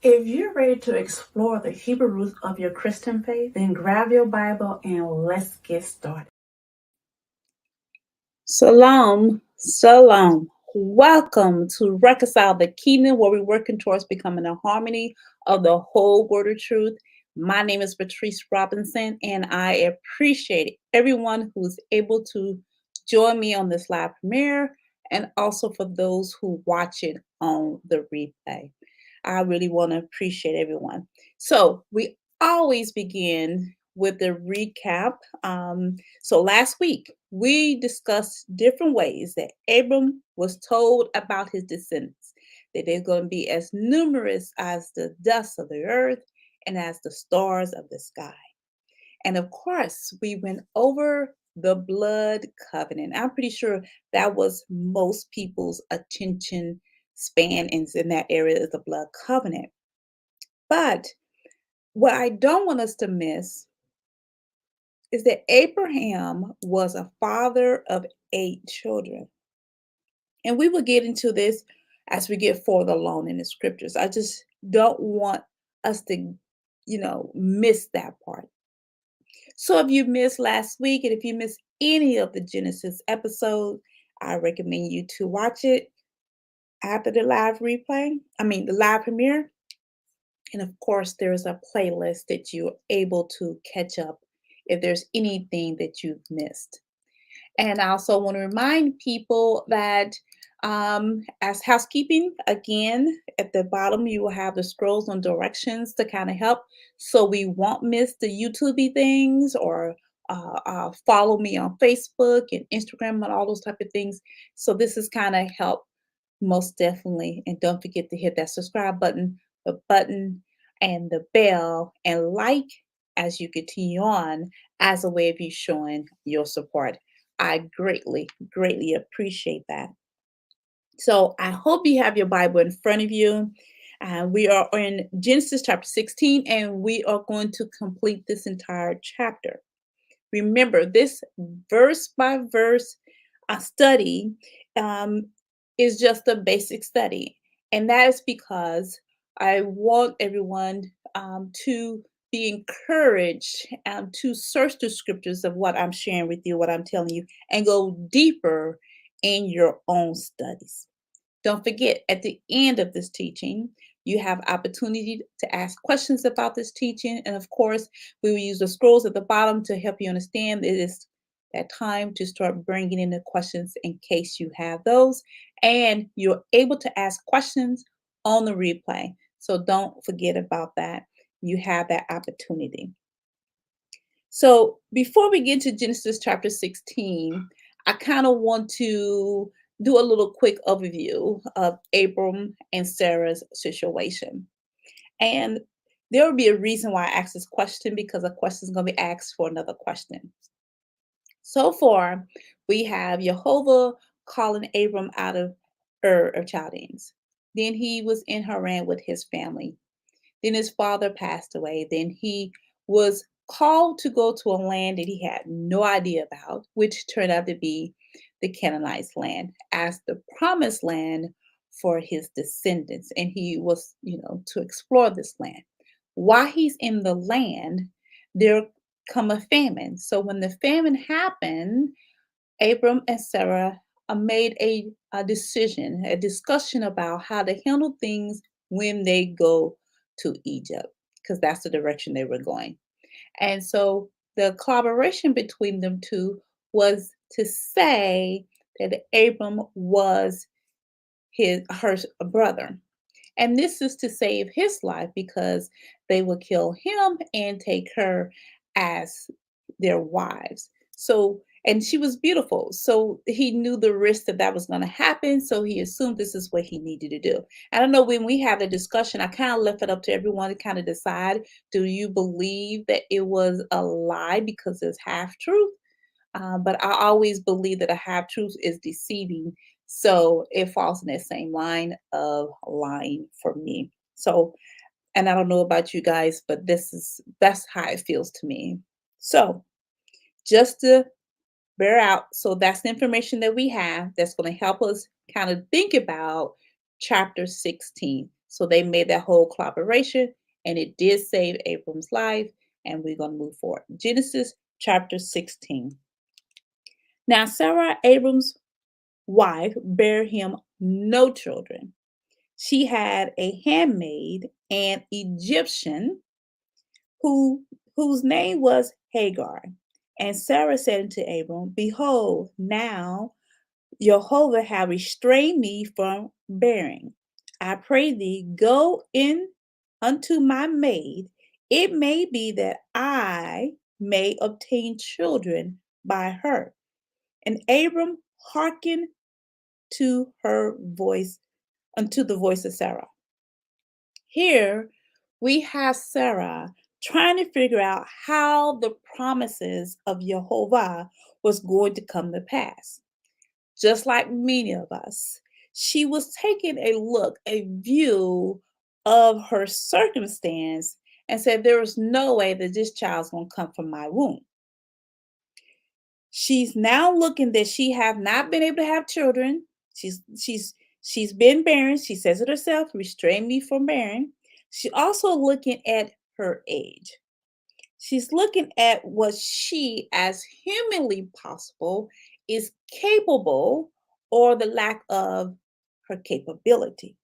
If you're ready to explore the Hebrew roots of your Christian faith, then grab your Bible and let's get started. Shalom, shalom. Welcome to Reconcile the Kingdom, where we're working towards becoming a harmony of the whole word of truth. My name is Patrice Robinson, and I appreciate everyone who's able to join me on this live premiere, and also for those who watch it on the replay. I really want to appreciate everyone. So we always begin with the recap. So last week we discussed different ways that Abram was told about his descendants, that they're going to be as numerous as the dust of the earth and as the stars of the sky. And of course, we went over the blood covenant. I'm pretty sure that was most people's attention span in that area is the blood covenant. But what I don't want us to miss is that Abraham was a father of 8 children. And we will get into this as we get further along in the scriptures. I just don't want us to, miss that part. So if you missed last week and if you missed any of the Genesis episodes, I recommend you to watch it after the live the live premiere. And of course, there's a playlist that you're able to catch up if there's anything that you've missed. And I also want to remind people that as housekeeping, again, at the bottom, you will have the scrolls on directions to kind of help so we won't miss the YouTube things, or follow me on Facebook and Instagram and all those type of things. So this is kind of help most definitely. And don't forget to hit that subscribe button, the button and the bell, and like as you continue on as a way of you showing your support. I greatly, greatly appreciate that. So I hope you have your Bible in front of you. We are in Genesis chapter 16, and we are going to complete this entire chapter. Remember, this verse by verse study is just a basic study. And that is because I want everyone to be encouraged to search the scriptures of what I'm sharing with you, what I'm telling you, and go deeper in your own studies. Don't forget, at the end of this teaching, you have opportunity to ask questions about this teaching. And of course, we will use the scrolls at the bottom to help you understand. It is that time to start bringing in the questions in case you have those. And you're able to ask questions on the replay. So don't forget about that. You have that opportunity. So before we get to Genesis chapter 16, I kind of want to do a little quick overview of Abram and Sarah's situation. And there will be a reason why I asked this question, because a question is going to be asked for another question. So far, we have Yehovah calling Abram out of Ur of Chaldeans. Then he was in Haran with his family. Then his father passed away. Then he was called to go to a land that he had no idea about, which turned out to be the Canaanite land as the promised land for his descendants. And he was, to explore this land. While he's in the land, there come a famine. So when the famine happened, Abram and Sarah made a decision, a discussion about how to handle things when they go to Egypt, because that's the direction they were going. And so the collaboration between them two was to say that Abram was her brother. And this is to save his life, because they would kill him and take her as their wives. So, and she was beautiful. So he knew the risk that was going to happen. So he assumed this is what he needed to do. I don't know, when we have the discussion, I kind of left it up to everyone to kind of decide, do you believe that it was a lie because it's half truth? But I always believe that a half truth is deceiving. So it falls in that same line of lying for me. So, and I don't know about you guys, but that's how it feels to me. So just to bear out. So that's the information that we have that's going to help us kind of think about chapter 16. So they made that whole collaboration, and it did save Abram's life. And we're going to move forward. Genesis chapter 16. Now, Sarah, Abram's wife, bare him no children. She had a handmaid, an Egyptian, whose name was Hagar. And Sarah said unto Abram, Behold, now Yehovah have restrained me from bearing. I pray thee, go in unto my maid. It may be that I may obtain children by her. And Abram hearkened to her voice, unto the voice of Sarah. Here we have Sarah trying to figure out how the promises of Yehovah was going to come to pass. Just like many of us, she was taking a look, a view of her circumstance and said, there is no way that this child's going to come from my womb. She's now looking that she have not been able to have children. She's been barren. She says it herself, restrain me from bearing. She's also looking at her age. She's looking at what she, as humanly possible, is capable, or the lack of her capability,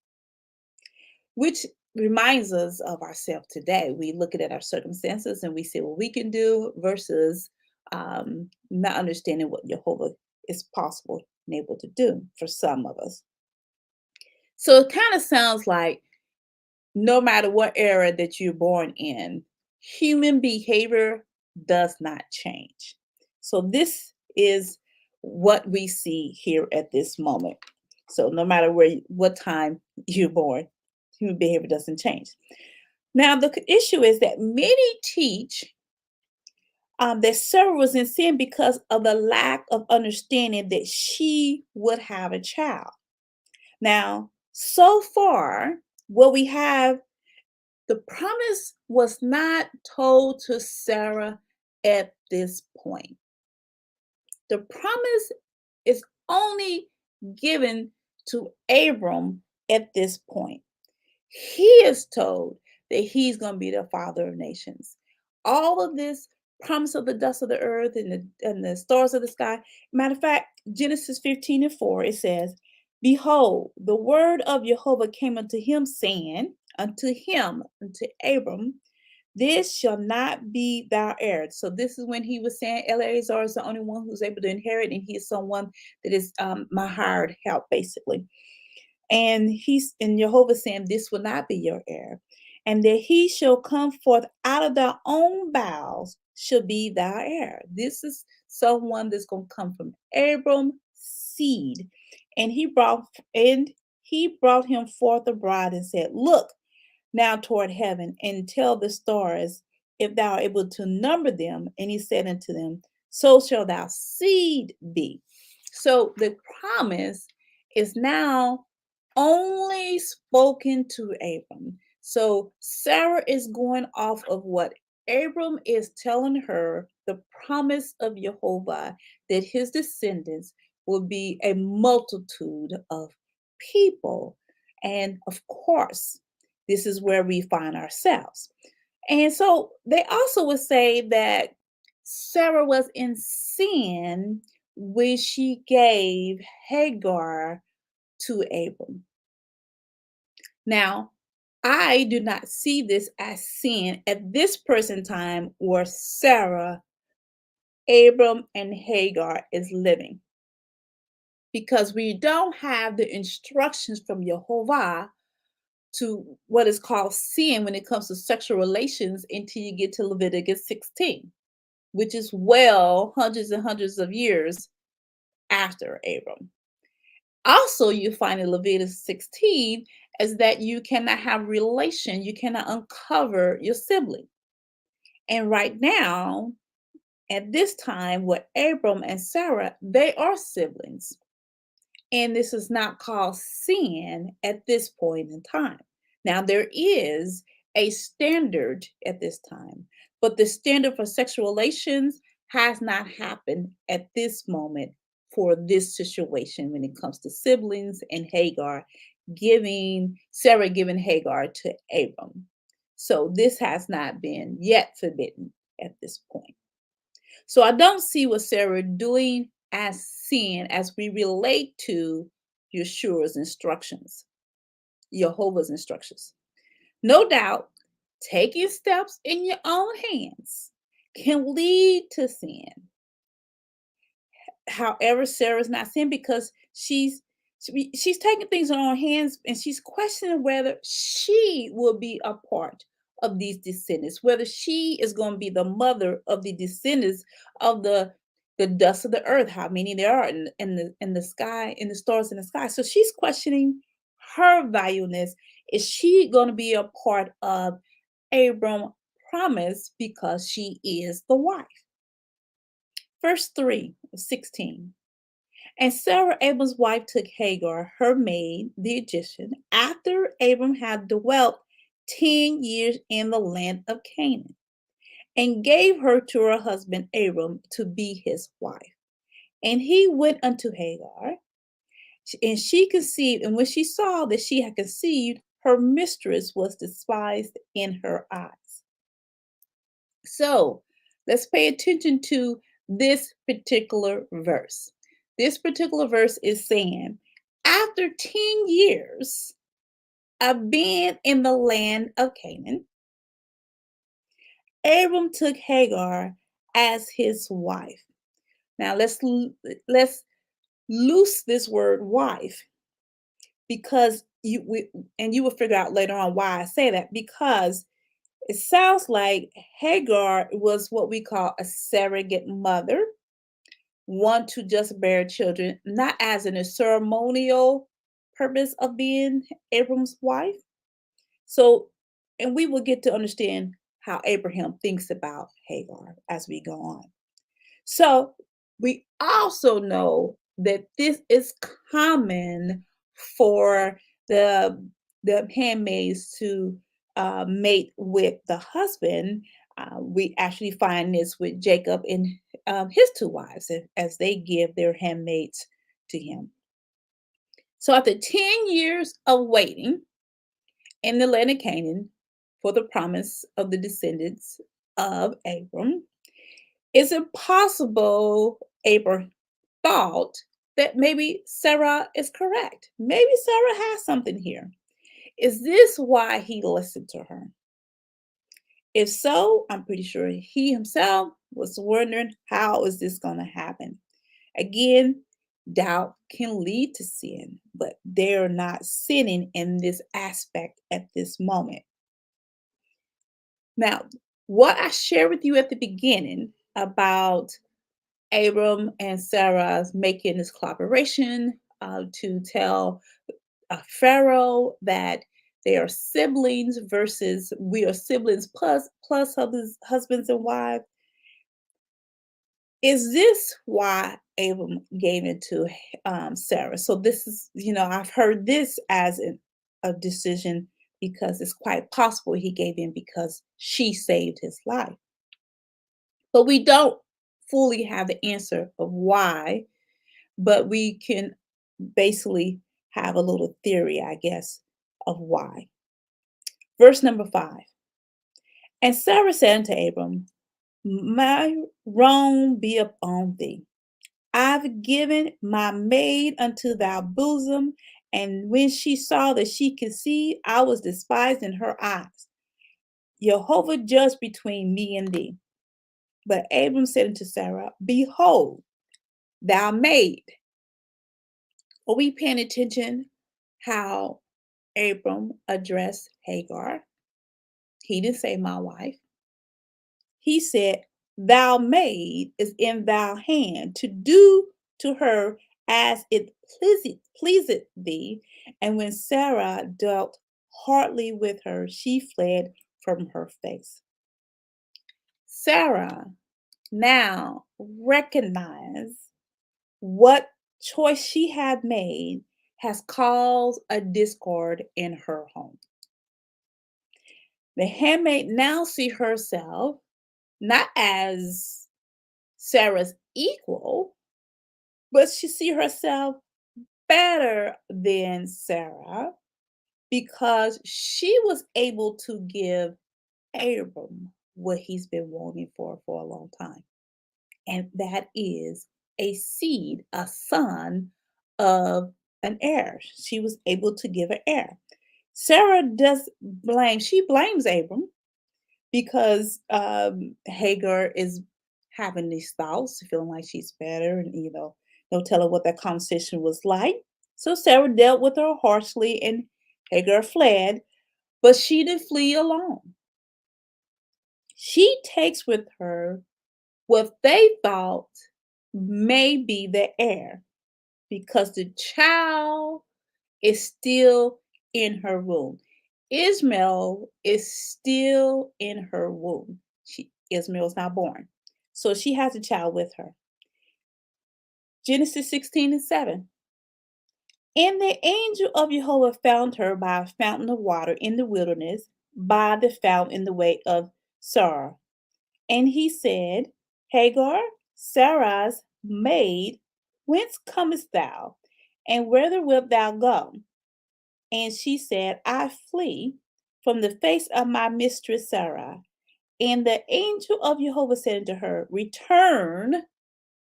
which reminds us of ourselves today. We look at our circumstances and we say what we can do versus not understanding what Yehovah is possible and able to do for some of us. So it kind of sounds like no matter what era that you're born in, human behavior does not change. So this is what we see here at this moment. So no matter what time you're born, human behavior doesn't change. Now the issue is that many teach that Sarah was in sin because of the lack of understanding that she would have a child. Now, so far, what we have, the promise was not told to Sarah at this point. The promise is only given to Abram at this point. He is told that he's going to be the father of nations. All of this promise of the dust of the earth and the stars of the sky. Matter of fact, Genesis 15:4, it says, Behold, the word of Yehovah came unto him, saying, unto Abram, this shall not be thy heir. So this is when he was saying Eleazar is the only one who's able to inherit, and he is someone that is my hired help, basically. And Yehovah saying, this will not be your heir, and that he shall come forth out of thy own bowels shall be thy heir. This is someone that's going to come from Abram's seed. And he brought him forth abroad and said, Look now toward heaven and tell the stars if thou art able to number them. And he said unto them, so shall thy seed be. So the promise is now only spoken to Abram. So Sarah is going off of what Abram is telling her, the promise of Yehovah, that his descendants will be a multitude of people. And of course, this is where we find ourselves. And so they also would say that Sarah was in sin when she gave Hagar to Abram. Now, I do not see this as sin at this present time where Sarah, Abram, and Hagar is living, because we don't have the instructions from Yehovah to what is called sin when it comes to sexual relations until you get to Leviticus 16, which is well hundreds and hundreds of years after Abram. Also, you find in Leviticus 16 is that you cannot have relation, you cannot uncover your sibling. And right now, at this time, with Abram and Sarah, they are siblings. And this is not called sin at this point in time. Now, there is a standard at this time, but the standard for sexual relations has not happened at this moment for this situation when it comes to siblings and Hagar Sarah giving Hagar to Abram. So this has not been yet forbidden at this point. So I don't see what Sarah doing as sin as we relate to Yeshua's instructions, Yehovah's instructions. No doubt, taking steps in your own hands can lead to sin. However, Sarah's not sin because she's taking things in her own hands, and she's questioning whether she will be a part of these descendants, whether she is going to be the mother of the descendants of the dust of the earth, how many there are in the sky, in the stars in the sky. So she's questioning her valueness. Is she going to be a part of Abram's promise because she is the wife? Verse 3 of 16. And Sarah, Abram's wife, took Hagar, her maid, the Egyptian, after Abram had dwelt 10 years in the land of Canaan, and gave her to her husband Abram to be his wife. And he went unto Hagar, and she conceived, and when she saw that she had conceived, her mistress was despised in her eyes. So let's pay attention to this particular verse. This particular verse is saying, after 10 years of being in the land of Canaan, Abram took Hagar as his wife. Now let's loose this word wife, because you will figure out later on why I say that, because it sounds like Hagar was what we call a surrogate mother, one to just bear children, not as in a ceremonial purpose of being Abram's wife. So, and we will get to understand how Abraham thinks about Hagar as we go on. So, we also know that this is common for the handmaids to mate with the husband. We actually find this with Jacob and his two wives as they give their handmaids to him. So after 10 years of waiting in the land of Canaan for the promise of the descendants of Abram, it's impossible Abram thought that maybe Sarah is correct. Maybe Sarah has something here. Is this why he listened to her? If so, I'm pretty sure he himself was wondering, how is this going to happen? Again, doubt can lead to sin, but they're not sinning in this aspect at this moment. Now, what I shared with you at the beginning about Abram and Sarah making this collaboration to tell Pharaoh that they are siblings versus we are siblings plus husbands and wives. Is this why Abram gave it to Sarah? So this is, I've heard this as a decision because it's quite possible he gave in because she saved his life. But we don't fully have the answer of why, but we can basically have a little theory, I guess, of why. Verse number 5. And Sarah said unto Abram, my wrong be upon thee. I've given my maid unto thy bosom, and when she saw that she conceived, I was despised in her eyes. Yehovah judge between me and thee. But Abram said unto Sarah, behold, thou maid. Are we paying attention how Abram addressed Hagar? He didn't say my wife. He said, thou maid is in thy hand to do to her as it pleaseth thee. And when Sarah dealt hardly with her, she fled from her face. Sarah now recognized what choice she had made has caused a discord in her home. The handmaid now see herself not as Sarah's equal, but she see herself better than Sarah because she was able to give Abram what he's been wanting for a long time. And that is a seed, a son of an heir. She was able to give an heir. Sarah she blames Abram because Hagar is having these thoughts, feeling like she's better, and don't tell her what that conversation was like. So Sarah dealt with her harshly, and Hagar fled, but she didn't flee alone. She takes with her what they thought may be the heir because the child is still in her womb. Ishmael is still in her womb. Ishmael is not born. So she has a child with her. Genesis 16:7. And the angel of Yehovah found her by a fountain of water in the wilderness, by the fountain in the way of Sarah. And he said, Hagar, Sarai's maid, whence comest thou? And whither wilt thou go? And she said, I flee from the face of my mistress Sarai. And the angel of Jehovah said unto her, return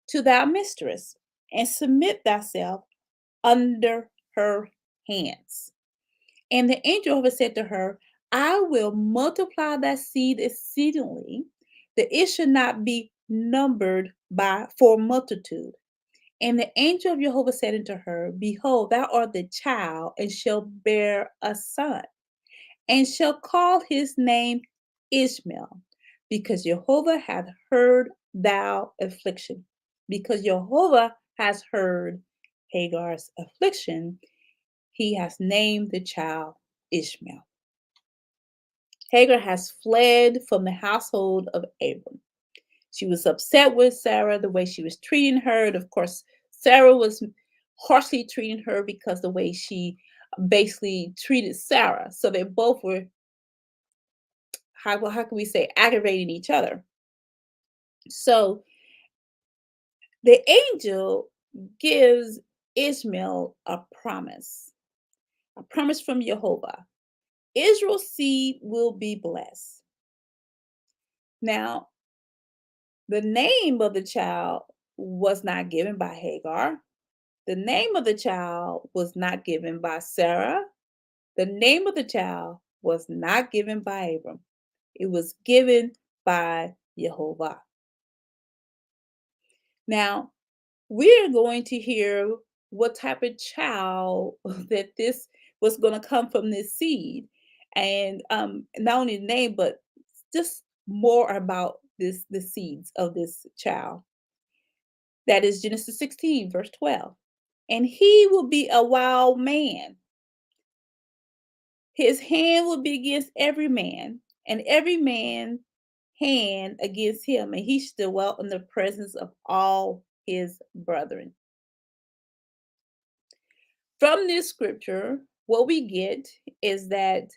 to thy mistress, and submit thyself under her hands. And the angel of Jehovah said to her, I will multiply thy seed exceedingly, that it should not be numbered for multitude. And the angel of Jehovah said unto her, behold, thou art the child, and shalt bear a son, and shall call his name Ishmael, because Jehovah hath heard thou affliction. Because Jehovah has heard Hagar's affliction, he has named the child Ishmael. Hagar has fled from the household of Abram. She was upset with Sarah, the way she was treating her. And of course, Sarah was harshly treating her because the way she basically treated Sarah. So they both were, how can we say, aggravating each other. So the angel gives Ishmael a promise from Yehovah. Israel's seed will be blessed. Now, the name of the child was not given by Hagar. The name of the child was not given by Sarah. The name of the child was not given by Abram. It was given by Yehovah. Now, we're going to hear what type of child that this was going to come from this seed. And not only the name, but just more about the seeds of this child. That is Genesis 16, verse 12. And he will be a wild man. His hand will be against every man, and every man's hand against him, and he shall dwell in the presence of all his brethren. From this scripture, what we get is that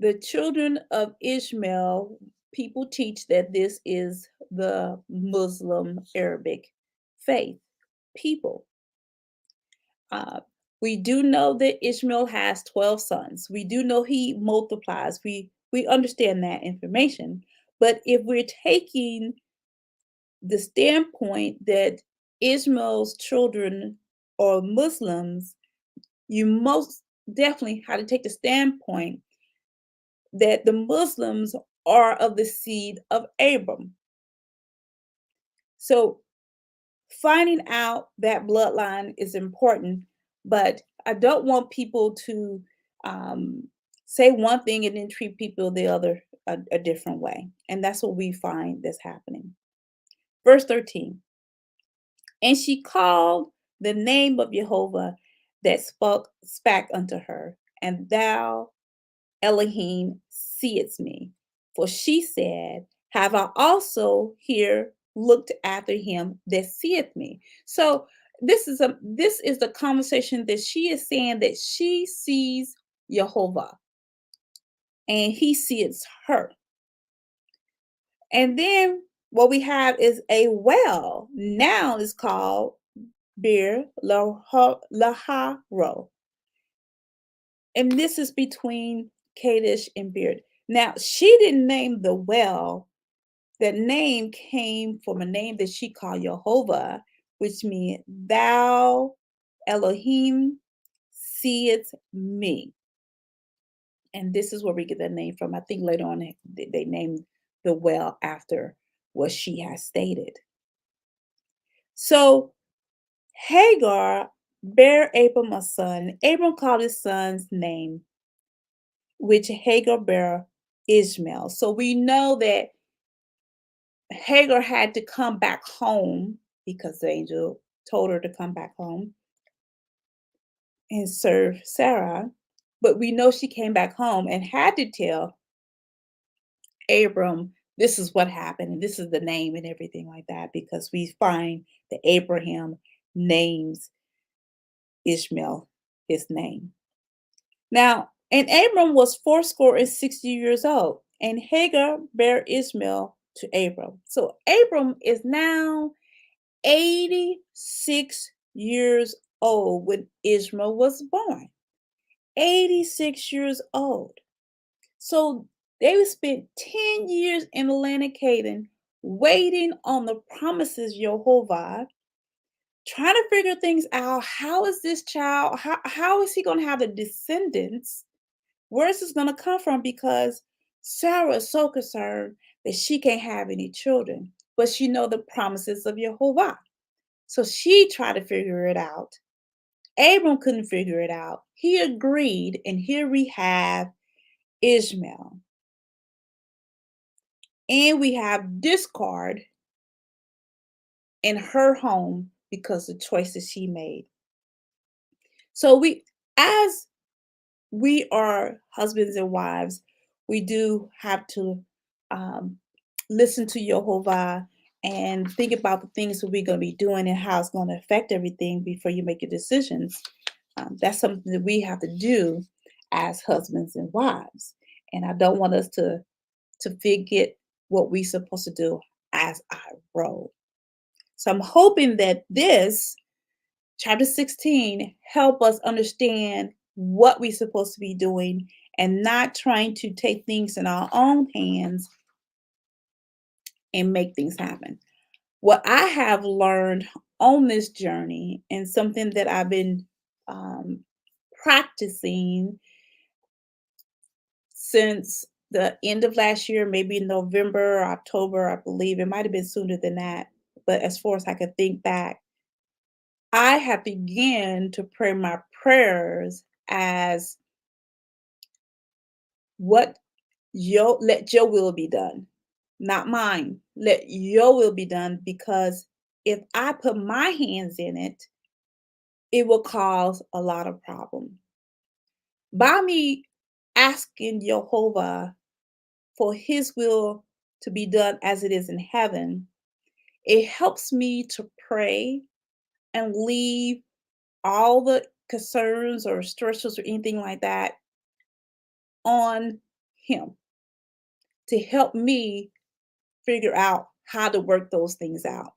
the children of Ishmael, people teach that this is the Muslim Arabic faith people. We do know that Ishmael has 12 sons. We do know he multiplies. We understand that information. But if we're taking the standpoint that Ishmael's children are Muslims, you most definitely have to take the standpoint that the Muslims are of the seed of Abram. So finding out that bloodline is important, but I don't want people to say one thing and then treat people the other a different way. And that's what we find that's happening. Verse 13. And she called the name of Jehovah that spake unto her, and thou, Elohim, seest me. For she said, have I also here looked after him that seeth me? So this is the conversation that she is saying, that she sees Yehovah and he sees her. And then what we have is a well. Now is called Bir Laharo. And this is between Kadesh and Beard. Now, she didn't name the well. That name came from a name that she called Yehovah, which means thou Elohim seest me. And this is where we get that name from. I think later on they named the well after what she has stated. So Hagar bare Abram a son. Abram called his son's name, which Hagar bare Ishmael. So we know that Hagar had to come back home because the angel told her to come back home and serve Sarah. But we know she came back home and had to tell Abram, this is what happened, and this is the name and everything like that, because we find that Abraham names Ishmael his name. Now, and Abram was 60 years old, and Hagar bare Ishmael to Abram. So Abram is now 86 years old when Ishmael was born. 86 years old. So they would spend 10 years in the land of Canaan waiting on the promises of Yehovah, trying to figure things out. How is this child, how is he going to have the descendants? Where is this going to come from? Because Sarah is so concerned that she can't have any children, but she know the promises of Yehovah. So she tried to figure it out. Abram couldn't figure it out. He agreed, and here we have Ishmael. And we have discord in her home because of the choices she made. So as we are husbands and wives, we do have to listen to Yehovah and think about the things that we're going to be doing and how it's going to affect everything before you make your decisions. That's something that we have to do as husbands and wives. And I don't want us to forget what we're supposed to do as our role. So I'm hoping that this chapter 16 help us understand what we're supposed to be doing and not trying to take things in our own hands and make things happen. What I have learned on this journey and something that I've been practicing since the end of last year, maybe November or October, I believe. It might have been sooner than that. But as far as I could think back, I have begun to pray my prayers as what let your will be done, not mine. Let your will be done, because if I put my hands in it, it will cause a lot of problem. By me asking Jehovah for his will to be done as it is in heaven, it helps me to pray and leave all the concerns or stresses or anything like that on him to help me figure out how to work those things out.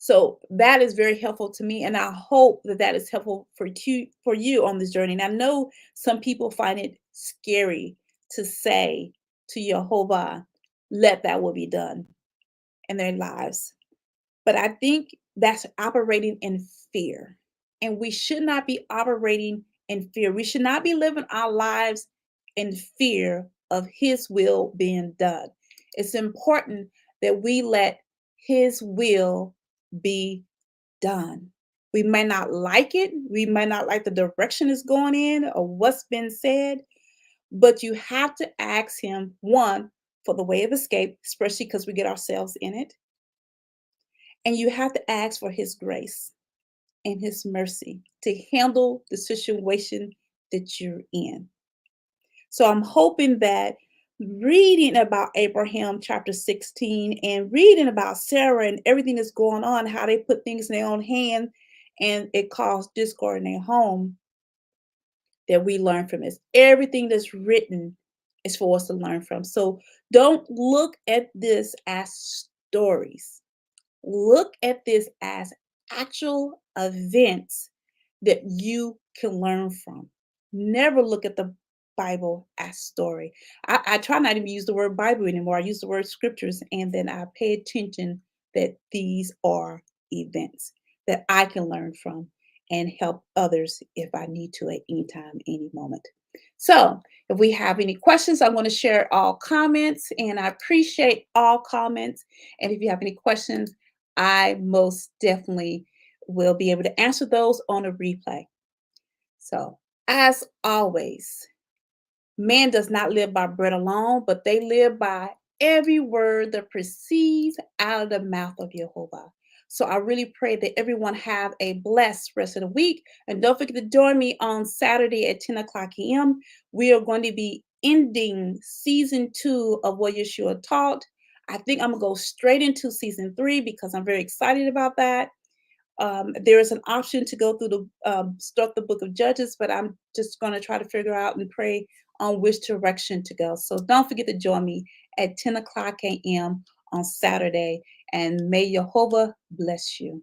So that is very helpful to me, and I hope that that is helpful for you on this journey. And I know some people find it scary to say to Jehovah, "Let that will be done in their lives." But I think that's operating in fear, and we should not be operating in fear. We should not be living our lives in fear of His will being done. It's important that we let His will be done. We may not like it, we may not like the direction it's going in or what's been said, but you have to ask Him, one, for the way of escape, especially because we get ourselves in it. And you have to ask for His grace and His mercy to handle the situation that you're in. So I'm hoping that reading about Abraham chapter 16 and reading about Sarah and everything that's going on, how they put things in their own hand and it caused discord in their home, that we learn from this. Everything that's written is for us to learn from. So don't look at this as stories. Look at this as actual events that you can learn from. Never look at the Bible as story. I try not to even use the word Bible anymore. I use the word scriptures, and then I pay attention that these are events that I can learn from and help others if I need to at any time, any moment. So, if we have any questions, I'm going to share all comments, and I appreciate all comments. And if you have any questions, I most definitely will be able to answer those on a replay. So, as always, man does not live by bread alone, but they live by every word that proceeds out of the mouth of Yehovah. So I really pray that everyone have a blessed rest of the week. And don't forget to join me on Saturday at 10 o'clock a.m. We are going to be ending season 2 of what Yeshua taught. I think I'm going to go straight into season 3 because I'm very excited about that. There is an option to go through the start the book of Judges, but I'm just going to try to figure out and pray on which direction to go. So don't forget to join me at 10 o'clock a.m. on Saturday, and may Yehovah bless you.